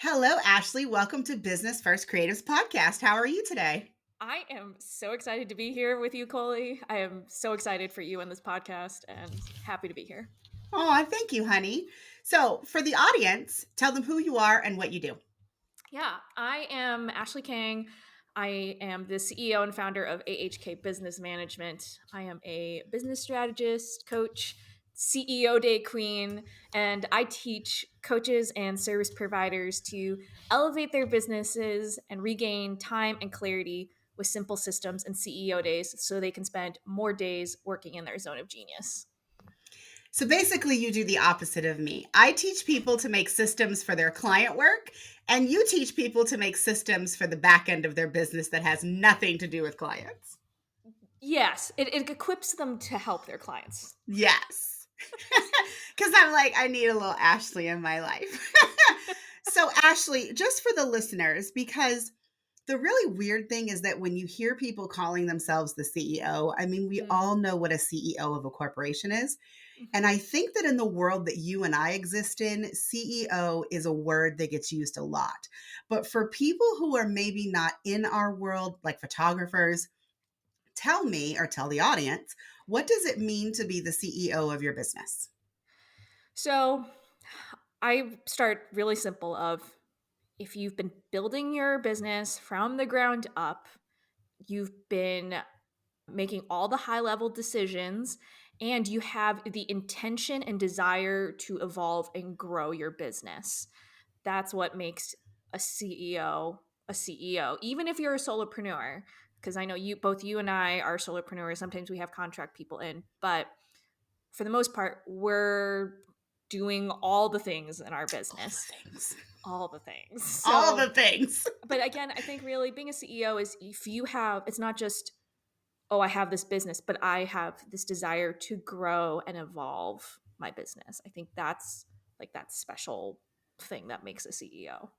Hello, Ashley. Welcome to Business First Creatives Podcast. How are you today? I am so excited to be here with you, Coley. I am so excited for you in this podcast and happy to be here. Oh, thank you, honey. So, for the audience, tell them who you are and what you do. Yeah, I am Ashley Kang. I am the CEO and founder of AHK Business Management. I am a business strategist, coach, CEO day queen, and I teach coaches and service providers to elevate their businesses and regain time and clarity with simple systems and CEO days so they can spend more days working in their zone of genius. So, basically, you do the opposite of me. I teach people to make systems for their client work, and you teach people to make systems for the back end of their business that has nothing to do with clients. Yes, it equips them to help their clients. Yes. Because I'm like, I need a little Ashley in my life. So, Ashley, just for the listeners, because the really weird thing is that when you hear people calling themselves the CEO, I mean, we Mm, all know what a CEO of a corporation is. And mhm. I think that in the world that you and I exist in, CEO is a word that gets used a lot. But for people who are maybe not in our world, like photographers, tell me or tell the audience, what does it mean to be the CEO of your business? So I start really simple of if you've been building your business from the ground up, you've been making all the high level decisions, and you have the intention and desire to evolve and grow your business. That's what makes a CEO a CEO, even if you're a solopreneur. Because I know both you and I are solopreneurs. Sometimes we have contract people in, but for the most part, we're doing all the things in our All business, the things. all the things. All the So, things. but again, I think really being a CEO is if you have, it's not just, oh, I have this business, but I have this desire to grow and evolve my business. I think that's like that special thing that makes a CEO.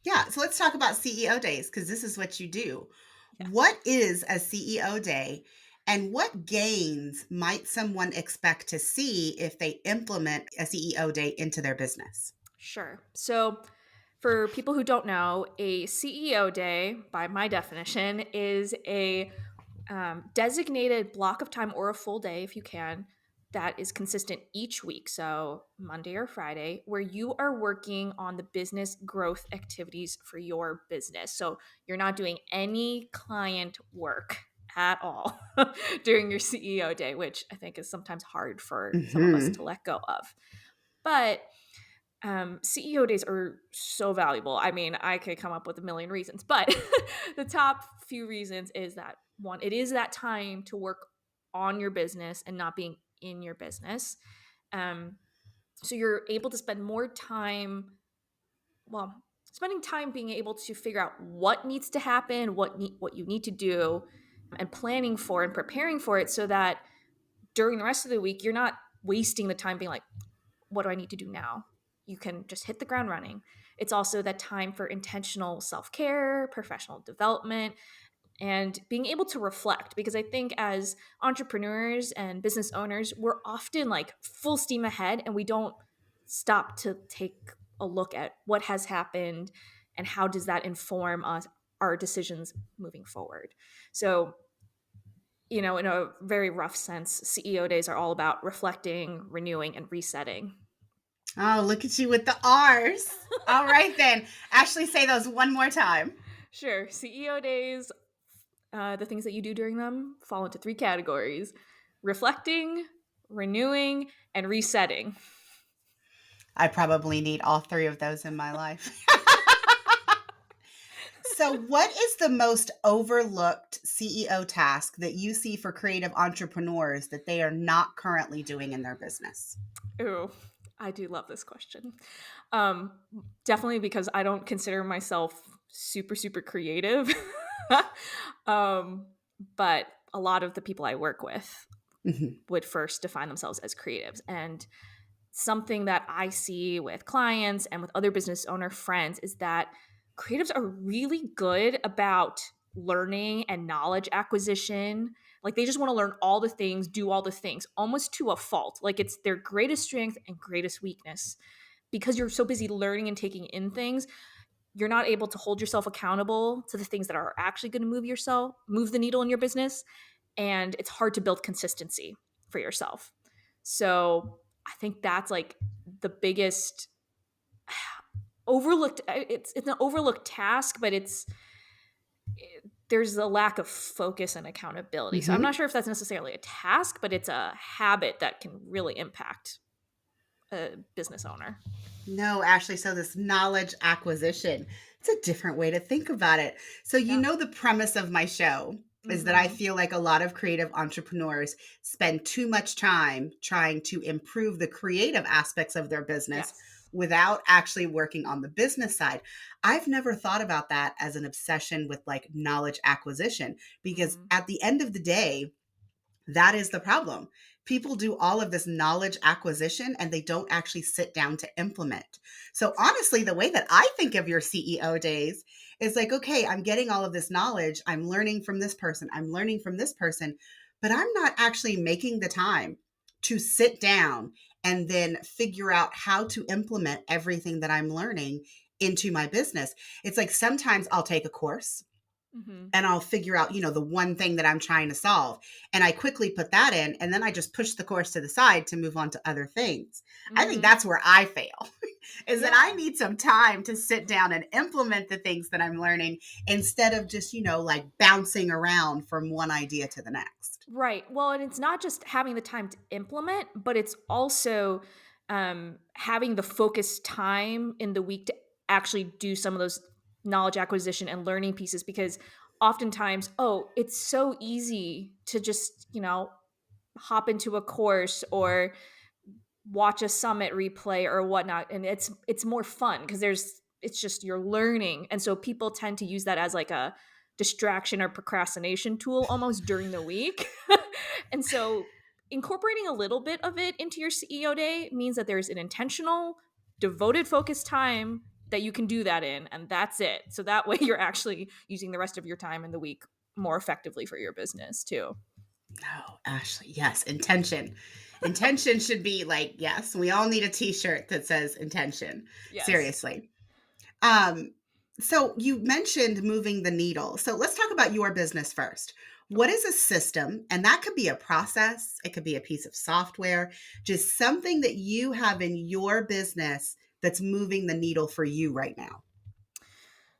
Yeah. So let's talk about CEO days because this is what you do. Yes. What is a CEO day and what gains might someone expect to see if they implement a CEO day into their business? Sure. So, for people who don't know, a CEO day, by my definition, is a designated block of time or a full day, if you can, that is consistent each week. So, Monday or Friday, where you are working on the business growth activities for your business. So, you're not doing any client work at all during your CEO day, which I think is sometimes hard for some of us Hmm. to let go of. But CEO days are so valuable. I mean, I could come up with a million reasons, but the top few reasons is that one, it is that time to work on your business and not being in your business. Um, so you're able to spend more time, well, spending time being able to figure out what needs to happen, what you need to do, and planning for and preparing for it, so that during the rest of the week you're not wasting the time being like, what do I need to do now? You can just hit the ground running. It's also that time for intentional self care, professional development, and being able to reflect. Because I think as entrepreneurs and business owners, we're often like full steam ahead and we don't stop to take a look at what has happened and how does that inform us, our decisions moving forward. So, in a very rough sense, CEO days are all about reflecting, renewing, and resetting. Oh, look at you with the R's. All right, then. Ashley, say those one more time. Sure. CEO days, the things that you do during them fall into three categories: reflecting, renewing, and resetting. I probably need all three of those in my life. So, what is the most overlooked CEO task that you see for creative entrepreneurs that they are not currently doing in their business? Ooh, I do love this question. Um, Definitely because I don't consider myself super, super creative. um, but a lot of the people I work with Mhm. would first define themselves as creatives. And something that I see with clients and with other business owner friends is that creatives are really good about learning and knowledge acquisition. Like they just want to learn all the things, do all the things, almost to a fault. Like it's their greatest strength and greatest weakness. Because you're so busy learning and taking in things, you're not able to hold yourself accountable to the things that are actually going to move the needle in your business, and it's hard to build consistency for yourself. So I think that's like the biggest overlooked, it's an overlooked task, but there's a lack of focus and accountability. So I'm Mhm. not sure if that's necessarily a task, but it's a habit that can really impact a business owner. No, Ashley, so this knowledge acquisition, it's a different way to think about it. So, Yeah. the premise of my show is that I Mhm. feel like a lot of creative entrepreneurs spend too much time trying to improve the creative aspects of their business Yes. without actually working on the business side. I've never thought about that as an obsession with like knowledge acquisition because Mhm. at the end of the day, that is the problem. People do all of this knowledge acquisition and they don't actually sit down to implement. So, Exactly. honestly, the way that I think of your CEO days is like, okay, I'm getting all of this knowledge. I'm learning from this person. I'm learning from this person, but I'm not actually making the time to sit down and then figure out how to implement everything that I'm learning into my business. It's like sometimes I'll take a course Mhm. and I'll figure out, the one thing that I'm trying to solve. And I quickly put that in, and then I just push the course to the side to move on to other things. I think Mhm. that's where I fail, is that I Yeah. need some time to sit down and implement the things that I'm learning instead of just, like bouncing around from one idea to the next. Right. Well, and it's not just having the time to implement, but it's also having the focused time in the week to actually do some of those knowledge acquisition and learning pieces. Because oftentimes, oh, it's so easy to just, hop into a course or watch a summit replay or whatnot, and it's more fun because it's just you're learning, and so people tend to use that as like a distraction or procrastination tool almost during the week. And so incorporating a little bit of it into your CEO day means that there's an intentional devoted focused time that you can do that in, and that's it. So that way you're actually using the rest of your time in the week more effectively for your business too. Oh, Ashley, yes, intention. Intention should be like, yes, we all need a t shirt that says intention. Yes. Seriously. Um, so you mentioned moving the needle. So let's talk about your business first. What Okay. is a system? And that could be a process, it could be a piece of software, just something that you have in your business that's moving the needle for you right now.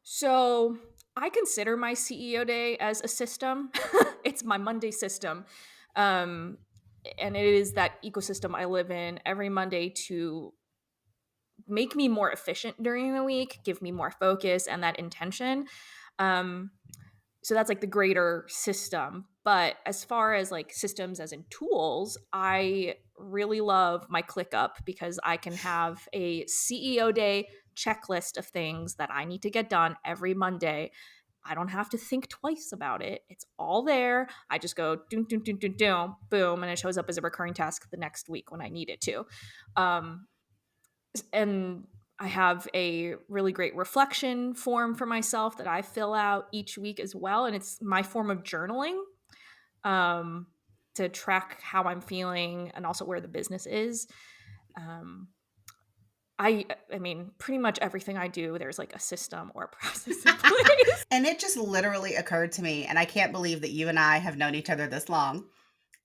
So I consider my CEO day as a system. It's my Monday system. Um, and it is that ecosystem I live in every Monday to make me more efficient during the week, give me more focus and that intention. Um, so that's like the greater system. But as far as like systems as in tools, I really love my ClickUp because I can have a CEO day checklist of things that I need to get done every Monday. I don't have to think twice about it. It's all there. I just go doom, doom, doom, doom, doom, boom, and it shows up as a recurring task the next week when I need it to. Um, and I have a really great reflection form for myself that I fill out each week as well. And it's my form of journaling, um, to track how I'm feeling and also where the business is. Um, I mean, pretty much everything I do, there's like a system or a process in place. And it just literally occurred to me, and I can't believe that you and I have known each other this long,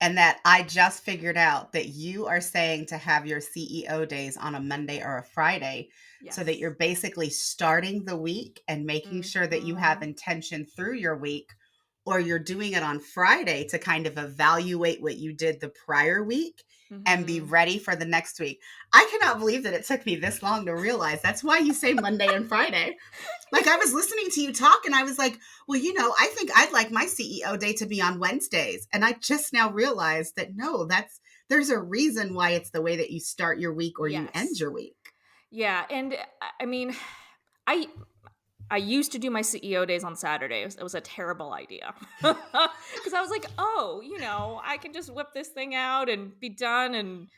and that I just figured out that you are saying to have your CEO days on a Monday or a Friday so that Yes. you're basically starting the week and making sure that you have Hmm. intention through your week, or you're doing it on Friday to kind of evaluate what you did the prior week and be Hmm. ready for the next week. I cannot believe that it took me this long to realize that's why you say Monday and Friday. Like I was listening to you talk and I was like, well, I think I'd like my CEO day to be on Wednesdays. And I just now realized that no, there's a reason why it's the way that you start your week or you end Yes. your week. Yeah. And I mean, I I used to do my CEO days on Saturdays. It was a terrible idea because I was like, oh, I can just whip this thing out and be done and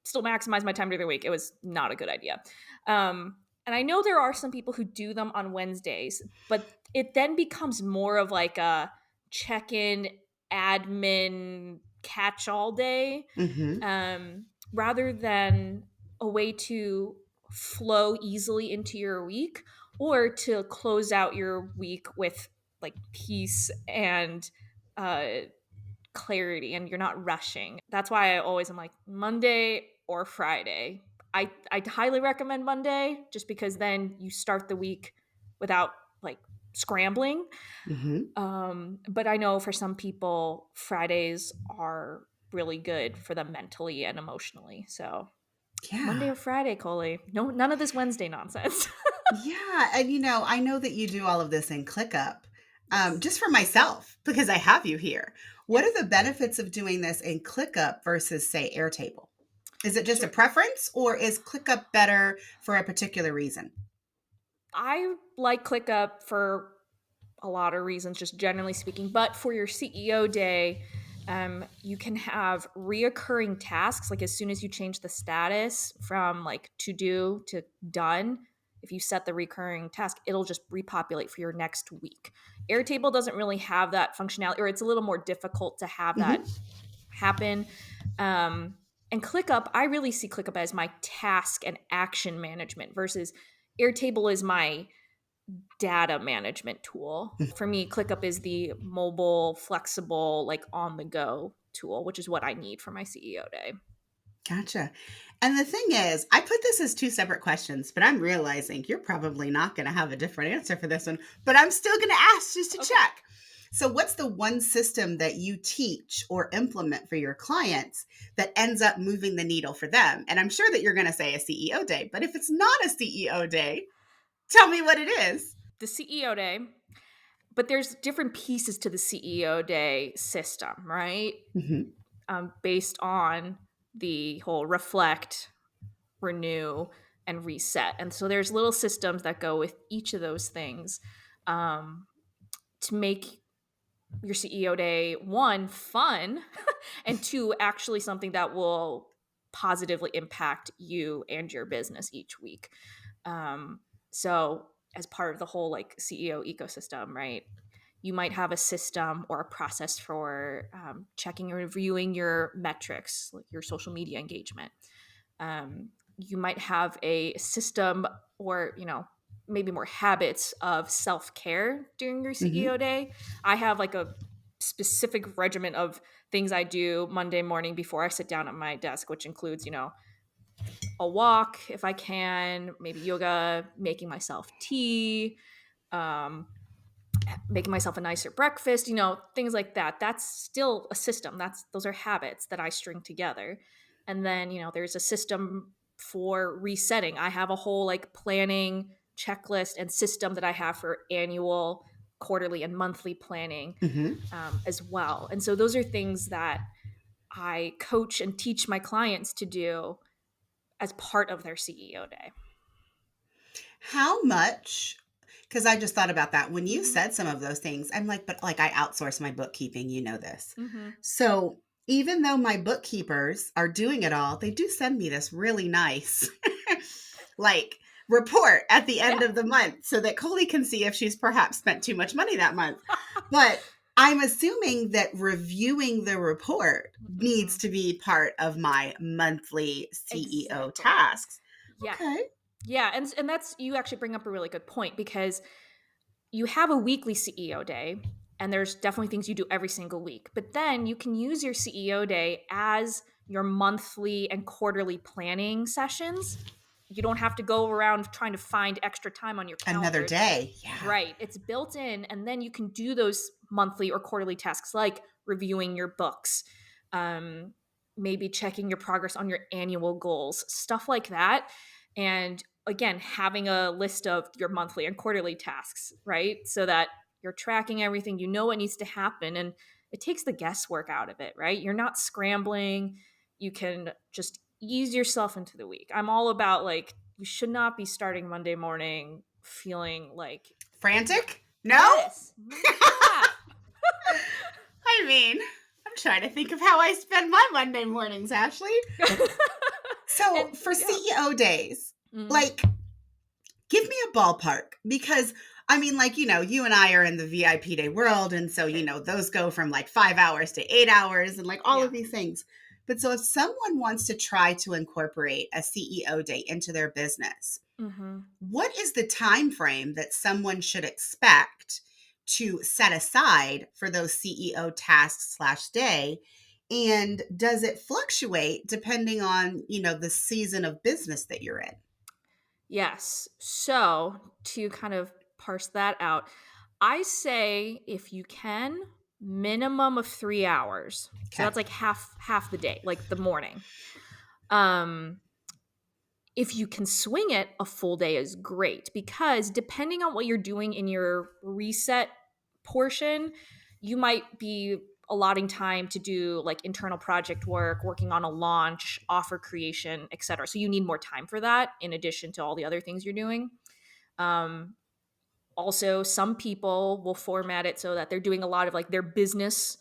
still maximize my time during the week. It was not a good idea. And I know there are some people who do them on Wednesdays, but it then becomes more of like a check in admin catch all day, Hmm. rather than a way to flow easily into your week. or to close out your week with like peace and uh, clarity, and you're not rushing. That's why I always am like Monday or Friday. I highly recommend Monday just because then you start the week without like scrambling. Hmm. But I know for some people, Fridays are really good for them mentally and emotionally. So Monday Yeah. or Friday, Coley. No, none of this Wednesday nonsense. Yeah. And, I know that you do all of this in ClickUp. Yes. Just for myself, because I have you here. What are Yes. the benefits of doing this in ClickUp versus, say, Airtable? Is it just a Sure. preference, or is ClickUp better for a particular reason? I like ClickUp for a lot of reasons, just generally speaking. But for your CEO day, you can have reoccurring tasks. Like as soon as you change the status from like to do to done, if you set the recurring task, it'll just repopulate for your next week. Airtable doesn't really have that functionality, or it's a little more difficult to have that Hmm. happen. Um, and ClickUp, I really see ClickUp as my task and action management versus Airtable is my data management tool. For me, ClickUp is the mobile, flexible, like on the go tool, which is what I need for my CEO day. Gotcha. And the thing is, I put this as two separate questions, but I'm realizing you're probably not going to have a different answer for this one, but I'm still going to ask just to Okay. check. So, what's the one system that you teach or implement for your clients that ends up moving the needle for them? And I'm sure that you're going to say a CEO day, but if it's not a CEO day, tell me what it is. The CEO day, but there's different pieces to the CEO day system, right? Hmm. Based on the whole reflect, renew, and reset. And so there's little systems that go with each of those things um, to make your CEO day, one, fun, and two, actually something that will positively impact you and your business each week. Um, so, as part of the whole like CEO ecosystem, right? You might have a system or a process for checking and reviewing your metrics, like your social media engagement. You might have a system or, maybe more habits of self care during your CEO Hmm. day. I have like a specific regimen of things I do Monday morning before I sit down at my desk, which includes, a walk if I can, maybe yoga, making myself tea, um, making myself a nicer breakfast, things like that. That's still a system. Those are habits that I string together. And then, there's a system for resetting. I have a whole like planning checklist and system that I have for annual, quarterly, and monthly planning Hmm. as well. And so those are things that I coach and teach my clients to do as part of their CEO day. How much? Because I just thought about that. When you Mm-hmm. said some of those things, I'm like, but like I outsource my bookkeeping, you know this. Mm-hmm. So even though my bookkeepers are doing it all, they do send me this really nice, like, report at the end Yeah. of the month so that Coley can see if she's perhaps spent too much money that month. But I'm assuming that reviewing the report Mm-hmm. needs to be part of my monthly CEO Exactly. tasks. Yeah. Okay. Yeah. And that's, you actually bring up a really good point because you have a weekly CEO day, and there's definitely things you do every single week. But then you can use your CEO day as your monthly and quarterly planning sessions. You don't have to go around trying to find extra time on your Another calendar. day. Yeah. Right. It's built in, and then you can do those monthly or quarterly tasks like reviewing your books, um, maybe checking your progress on your annual goals, stuff like that. And again, having a list of your monthly and quarterly tasks, right? So that you're tracking everything, you know what needs to happen, and it takes the guesswork out of it, right? You're not scrambling. You can just ease yourself into the week. I'm all about like, you should not be starting Monday morning feeling like you're, Frantic? No? yes, yeah. I mean, I'm trying to think of how I spend my Monday mornings, Ashley. So And for yeah. CEO days, Mm, like, give me a ballpark because I mean, like, you and I are in the VIP day world. And so, sure. those go from like 5 hours to 8 hours and like all Yeah. of these things. But so if someone wants to try to incorporate a CEO day into their business, Mhm. what is the time frame that someone should expect to set aside for those CEO tasks slash day? And does it fluctuate depending on, the season of business that you're in? Yes. So, to kind of parse that out, I say if you can, minimum of 3 hours. So Okay. that's like half the day, like the morning. Um if you can swing it, a full day is great because depending on what you're doing in your reset portion, you might be allotting time to do like internal project work, working on a launch, offer creation, etc. So you need more time for that in addition to all the other things you're doing. Um, Also, some people will format it so that they're doing a lot of like their business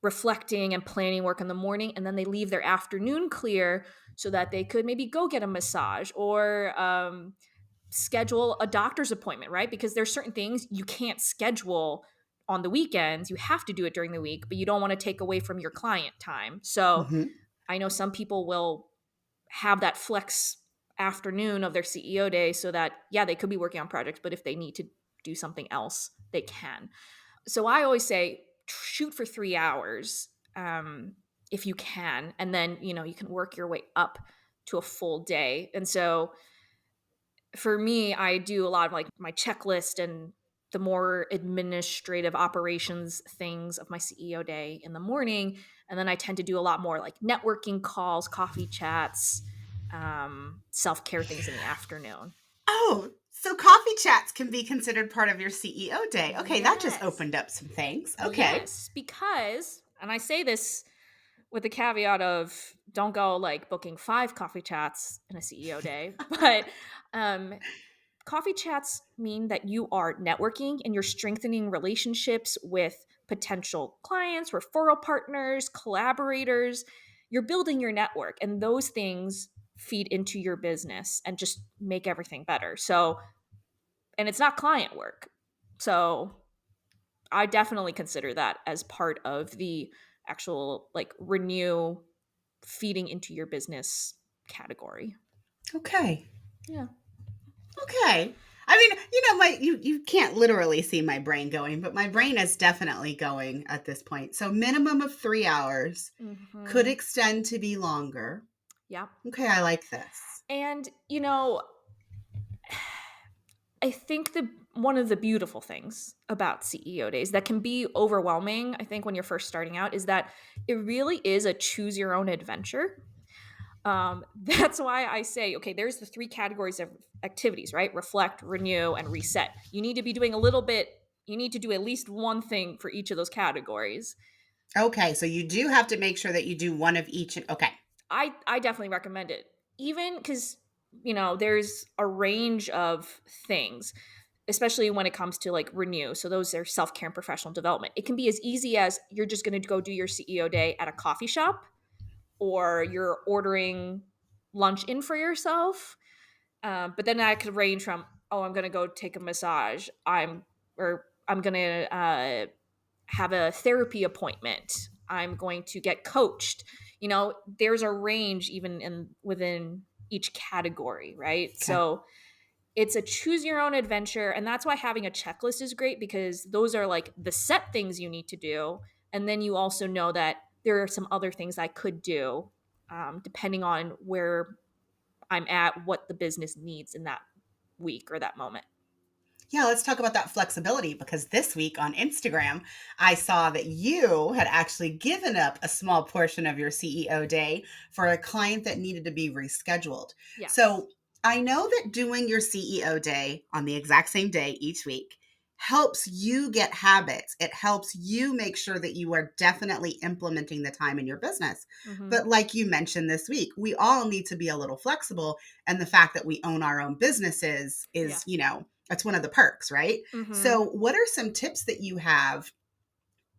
reflecting and planning work in the morning, and then they leave their afternoon clear so that they could maybe go get a massage or schedule a doctor's appointment, right? Because there's certain things you can't schedule on the weekends. You have to do it during the week, but you don't want to take away from your client time. So Hmm. I know some people will have that flex afternoon of their CEO day so that, yeah, they could be working on projects, but if they need to do something else, they can. So I always say shoot for 3 hours if you can. And then, you can work your way up to a full day. And so for me, I do a lot of like my checklist and the more administrative operations things of my CEO day in the morning. And then I tend to do a lot more like networking calls, coffee chats, self care things in the afternoon. Oh, so coffee chats can be considered part of your CEO day. Okay, that just Yes. opened up some things. Okay. Yes. Because, and I say this with the caveat of don't go like booking 5 coffee chats in a CEO day, but um, coffee chats mean that you are networking and you're strengthening relationships with potential clients, referral partners, collaborators. You're building your network, and those things feed into your business and just make everything better. So, and it's not client work. So, I definitely consider that as part of the actual like renew feeding into your business category. Okay. Yeah. Okay. I mean, you can't literally see my brain going, but my brain is definitely going at this point. So minimum of 3 hours could Mhm. extend to be longer. Yeah. Okay, I like this. And I think the one of the beautiful things about CEO days that can be overwhelming, I think when you're first starting out, is that it really is a choose your own adventure. That's why I say, okay, there's the 3 categories of activities, right? Reflect, renew, and reset. You need to be doing a little bit, you need to do at least one thing for each of those categories. Okay, so you do have to make sure that you do one of each. Okay. I definitely recommend it. Even cuz there's a range of things, especially when it comes to like renew. So those are self-care and professional development. It can be as easy as you're just going to go do your CEO day at a coffee shop or you're ordering lunch in for yourself. But then that could range from, oh, I'm going to go take a massage. I'm going to have a therapy appointment. I'm going to get coached. There's a range even in within each category, right? Okay. So it's a choose your own adventure, and that's why having a checklist is great because those are like the set things you need to do, and then you also know that there are some other things I could do depending on where I'm at, what the business needs in that week or that moment. Yeah, let's talk about that flexibility because this week on Instagram, I saw that you had actually given up a small portion of your CEO day for a client that needed to be rescheduled. Yes. So I know that doing your CEO day on the exact same day each week helps you get habits. It helps you make sure that you are definitely implementing the time in your business. Mm-hmm. But like you mentioned this week, we all need to be a little flexible. And the fact that we own our own businesses Yeah. is, that's one of the perks, right? Mm-hmm. So, what are some tips that you have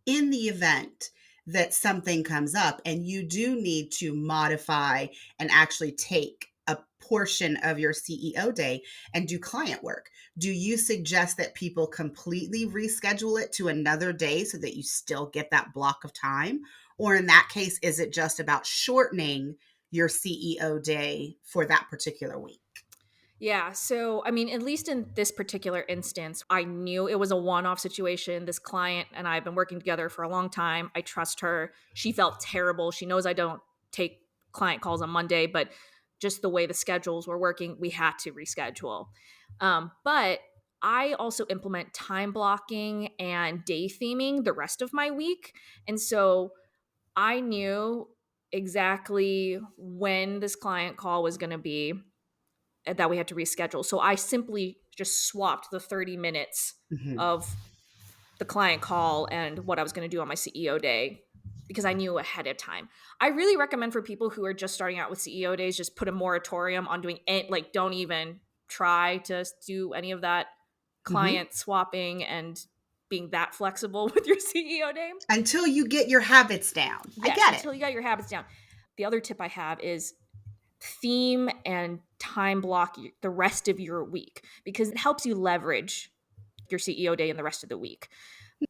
in the event that something comes up and you do need to modify and actually take a portion of your CEO day and do client work? Do you suggest that people completely reschedule it to another day so that you still get that block of time? Or in that case, is it just about shortening your CEO day for that particular week? Yeah. So, I mean, at least in this particular instance, I knew it was a one off situation. This client and I have been working together for a long time. I trust her. She felt terrible. She knows I don't take client calls on Monday, but just the way the schedules were working, we had to reschedule. But I also implement time blocking and day theming the rest of my week. And so I knew exactly when this client call was going to be that we had to reschedule. So I simply just swapped the 30 minutes Mhm. of the client call and what I was going to do on my CEO day because I knew ahead of time. I really recommend for people who are just starting out with CEO days, just put a moratorium on doing it. Like, don't even try to do any of that Mhm. client swapping and being that flexible with your CEO day. Until you get your habits down. I Yes, get it. until you got your habits down. The other tip I have is theme and time block the rest of your week because it helps you leverage your CEO day and the rest of the week.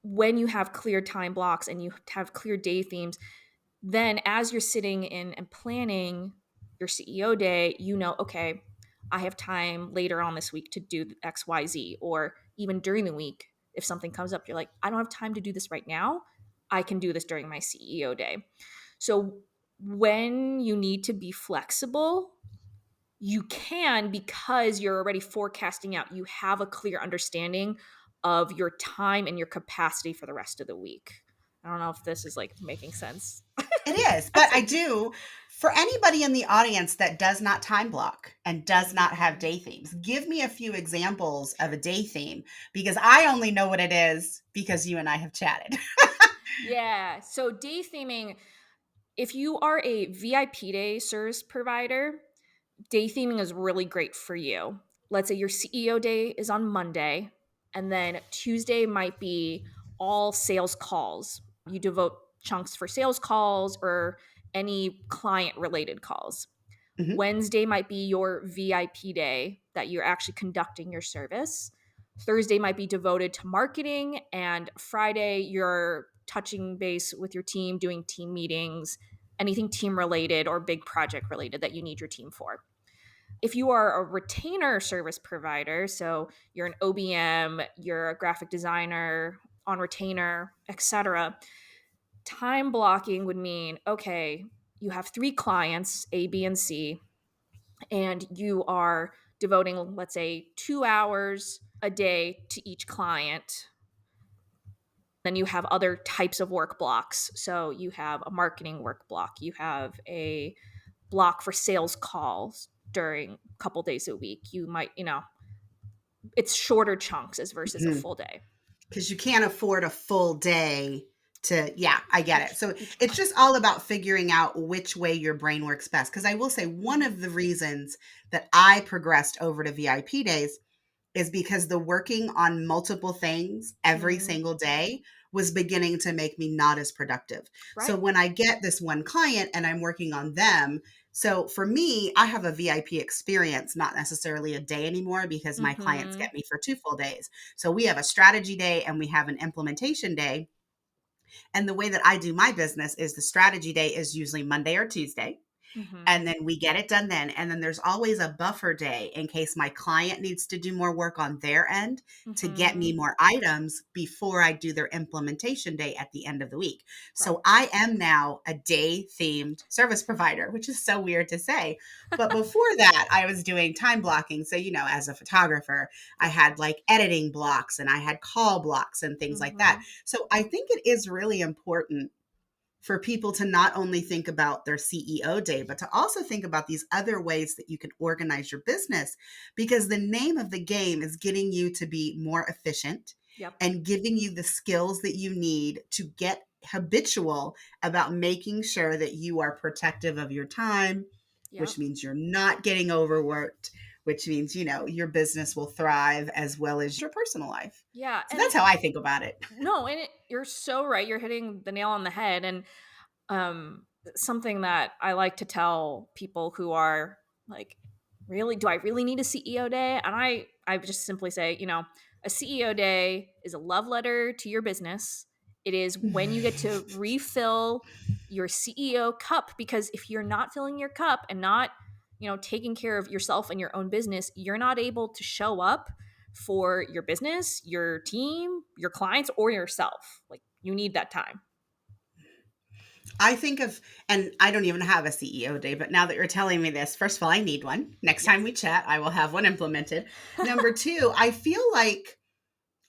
When you have clear time blocks and you have clear day themes, then as you're sitting in and planning your CEO day, you know, okay, I have time later on this week to do XYZ, or even during the week, if something comes up, you're like, I don't have time to do this right now. I can do this during my CEO day. So when you need to be flexible, you can because you're already forecasting out. You have a clear understanding of your time and your capacity for the rest of the week. I don't know if this is like making sense. It is, but That's I like, do. For anybody in the audience that does not time block and does not have mhm, day themes, give me a few examples of a sure. day theme because I only know what it is because you and I have chatted. Yeah. So day theming, if you are a VIP day service provider, day theming is really great for you. Let's say your CEO day is on Monday, and then Tuesday might be all sales calls. You devote chunks for sales calls or any client related calls. Mhm, Wednesday might be your VIP day that you're actually conducting your service. Thursday might be devoted to marketing, and Friday, you're touching base with your team, doing team meetings, anything team related or big project related that you need your team for. If you are a retainer service provider, so you're an OBM, you're a graphic designer on retainer, etc., time blocking would mean okay, you have three clients, A, B, and C, and you are devoting, let's say, 2 hours a day to each client. Then you have other types of work blocks. So you have a marketing work block, you have a block for sales calls during a couple days a week. You might, it's shorter chunks as versus a mhm. full day. 'Cause you can't afford a full day to yeah, I get it. Each So, each it's client. just all about figuring out which way your brain works best. Because I will say one Mhm. of the reasons that I progressed over to VIP days is because the working on multiple things every Mhm. single day was beginning to make me not as productive. So Right. when I get this one client and I'm working on them, so for me, I have a VIP experience, not necessarily a day anymore because my clients Mhm. get me for 2 full days. So we have a strategy day and we have an implementation day. And the way that I do my business is the strategy day is usually Monday or Tuesday, Mhm. and then we get it done then. And then there's always a buffer day in case my client needs to do more work on their end to get me Mhm. more items before I do their implementation day at the end of the week. Right. So I am now a day themed service provider, which is so weird to say. But before that, I was doing time blocking. So, as a photographer, I Yep. had like editing blocks and I had call blocks and things like that. Mhm. So I think it is really important for people to not only think about their CEO day, but to also think about these other ways that you can organize your business because the name of the game is getting you to be more efficient Yep. and giving you the skills that you need to get habitual about making sure that you are protective of your time, which Yep. means you're not getting overworked, which means, your business will thrive as well as your personal life. Yeah, So and that's how I think about it. no, and you're so right. You're hitting the nail on the head. And something that I like to tell people who are like, really, do I really need a CEO day? And I just simply say, a CEO day is a love letter to your business. It is when you get to refill your CEO cup, because if you're not filling your cup and not, taking care of yourself and your own business, you're not able to show up for your business, your team, your clients, or yourself. Like, you need that time. I think of, and I don't even have a CEO day, but now that you're telling me this, first of all, I need one. Next time Yes. we chat, I will have one implemented. Number two, I feel like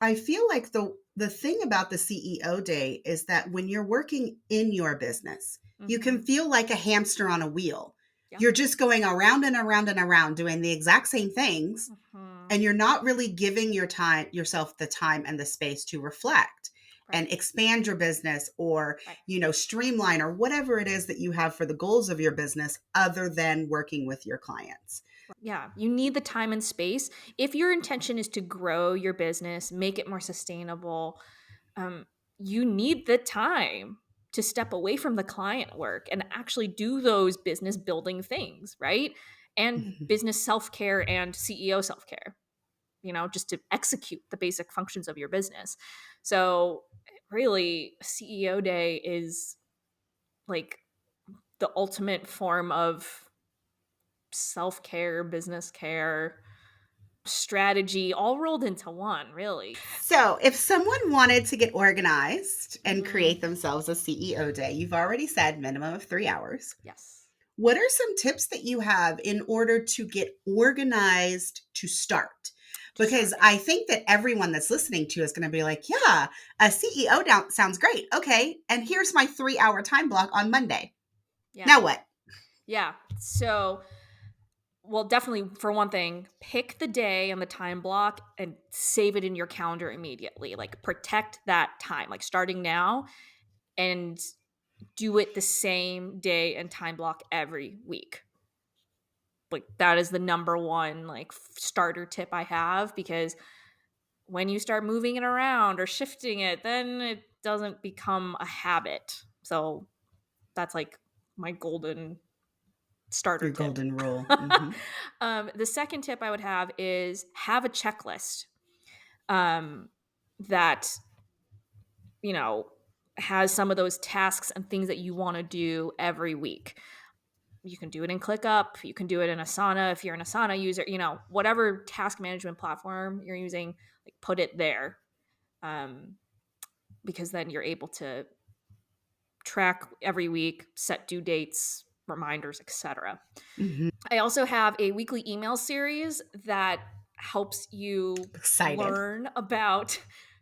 the thing about the CEO day is that when you're working in your business, you can Mm-hmm. feel like a hamster on a wheel. Yeah. You're just going around and around and around doing the exact same things, Mm-hmm. and you're not really giving yourself the time and the space to reflect Right. and expand your business, or Right. streamline, or whatever it is that you have for the goals of your business other than working with your clients. Yeah, you need the time and space. If your intention is to grow your business, make it more sustainable, um, you need the time to step away from the client work and actually do those business building things, right? And Mhm. business self care and CEO self care, just to execute the basic functions of your business. So, really, CEO day is like the ultimate form of self care, business care, strategy, all rolled into one, really. So, if someone wanted to get organized and Mm, create themselves a CEO day, you've already said minimum of 3 hours. yes. What are some tips that you have in order to get organized to start? To Because start, yeah. I think that everyone that's listening to is going to be like, yeah, a CEO down sounds great. Okay. And here's my 3 hour time block on Monday. Yeah. Now what? Yeah. So, well, definitely for one thing, pick the day and the time block and save it in your calendar immediately. Like, protect that time, like starting now, and do it the same day and time block every week. Like, that is the number one, like, starter tip I have, because when you start moving it around or shifting it, then it doesn't become a habit. So that's like my golden starter Your tip. golden rule. Hmm. The second tip I would have is have a checklist, um, that, you know, has some of those tasks and things that you want to do every week. You can do it in ClickUp. You can do it in Asana if you're an Asana user. Whatever task management platform you're using, like, put it there, um, because then you're able to track every week, set due dates, reminders, etc. Hmm. I also have a weekly email series that helps you Excited. learn about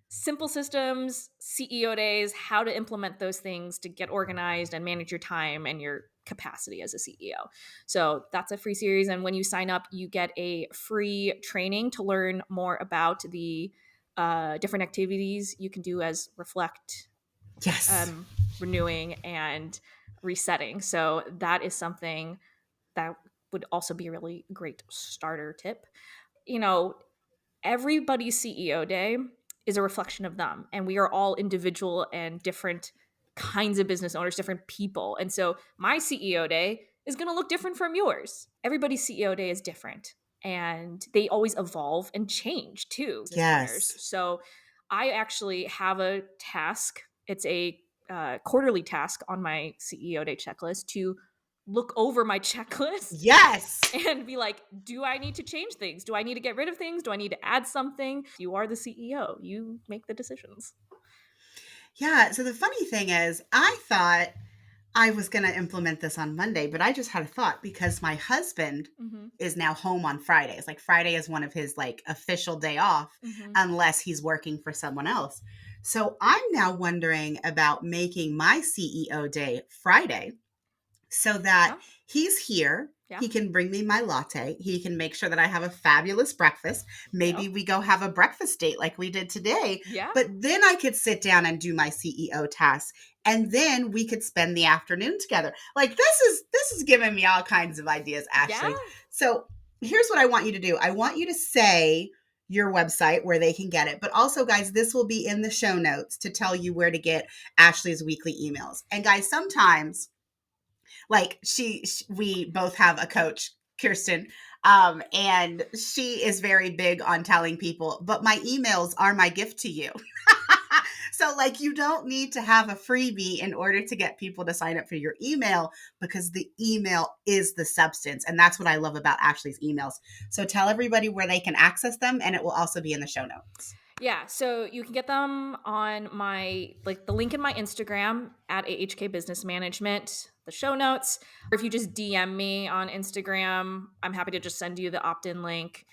simple systems, CEO days, how to implement those things to get organized and manage your time and your capacity as a CEO. So that's a free series. And when you sign up, you get a free training to learn more about the different activities you can do as reflect, Yes. renewing, and resetting. So that is something that would also be a really great starter tip. You know, Everybody's CEO day is a reflection of them, and we are all individual and different kinds of business owners, different people. And so my CEO day is going to look different from yours. Everybody's CEO day is different, and they always evolve and change too, business owners. Yes. So I actually have a task. It's a quarterly task on my CEO day checklist to look over my checklist Yes. and be like, do I need to change things? Do I need to get rid of things? Do I need to add something? You are the CEO. You make the decisions. Yeah. So the funny thing is, I thought I was going to implement this on Monday, but I just had a thought because my husband Mm-hmm. is now home on Fridays. Like Friday is one of his like official day off Mm-hmm. unless he's working for someone else. So I'm now wondering about making my CEO day Friday so that Yeah. he's here. Yeah. He can bring me my latte. He can make sure that I have a fabulous breakfast. Maybe Yep. we go have a breakfast date like we did today. Yeah. But then I could sit down and do my CEO tasks. And then we could spend the afternoon together. Like this is giving me all kinds of ideas, Yeah. Ashley. So here's what I want you to do. I want you to say your website where they can get it. But also, guys, this will be in the show notes to tell you where to get Ashley's weekly emails. And guys, sometimes like we both have a coach, Kirsten, and she is very big on telling people, but my emails are my gift to you. So, like, you don't need to have a freebie in order to get people to sign up for your email because the email is the substance. And that's what I love about Ashley's emails. So, tell everybody where they can access them, and it will also be in the show notes. Yeah, so you can get them on the link in my Instagram at AHK Business Management, the show notes. Or if you just DM me on Instagram, I'm happy to just send you the opt-in link.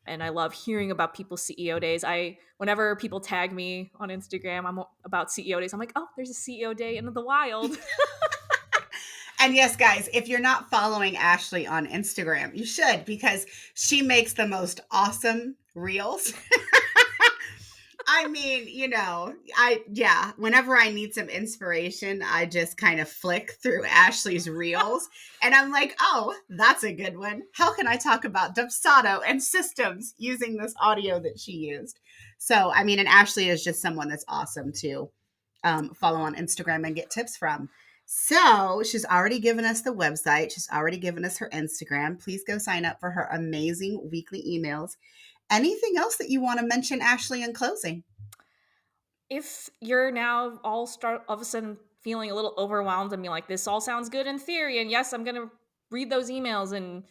And I love hearing about people's CEO days. Whenever people tag me on Instagram, I'm about CEO days. I'm like, oh, there's a CEO day in the wild. And yes, guys, if you're not following Ashley on Instagram, you should because she makes the most awesome reels. I mean, whenever I need some inspiration, I just kind of flick through Ashley's reels and I'm like, oh, that's a good one. How can I talk about Dubsado and systems using this audio that she used? So, I mean, and Ashley is just someone that's awesome to follow on Instagram and get tips from. So, she's already given us the website, she's already given us her Instagram. Please go sign up for her amazing weekly emails. Anything else that you want to mention, Ashley, in closing? If you're now all start all of a sudden feeling a little overwhelmed and be like, this all sounds good in theory, and yes, I'm gonna read those emails and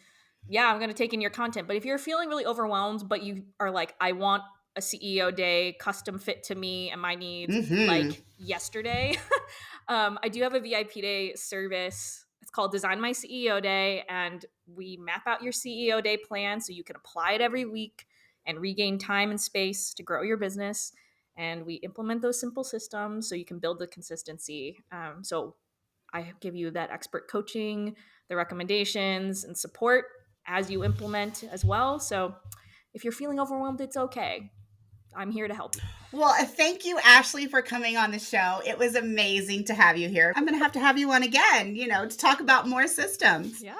yeah, I'm gonna take in your content. But if you're feeling really overwhelmed, but you are like, I want a CEO day custom fit to me and my needs Mm-hmm. like yesterday, I do have a VIP day service. It's called Design My CEO Day, and we map out your CEO day plan so you can apply it every week and regain time and space to grow your business. And we implement those simple systems so you can build the consistency. So I give you that expert coaching, the recommendations, and support as you implement as well. So if you're feeling overwhelmed, it's okay. I'm here to help you. Well, thank you, Ashley, for coming on the show. It was amazing to have you here. I'm going to have you on again, to talk about more systems. Yeah.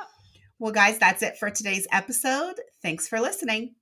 Well, guys, that's it for today's episode. Thanks for listening.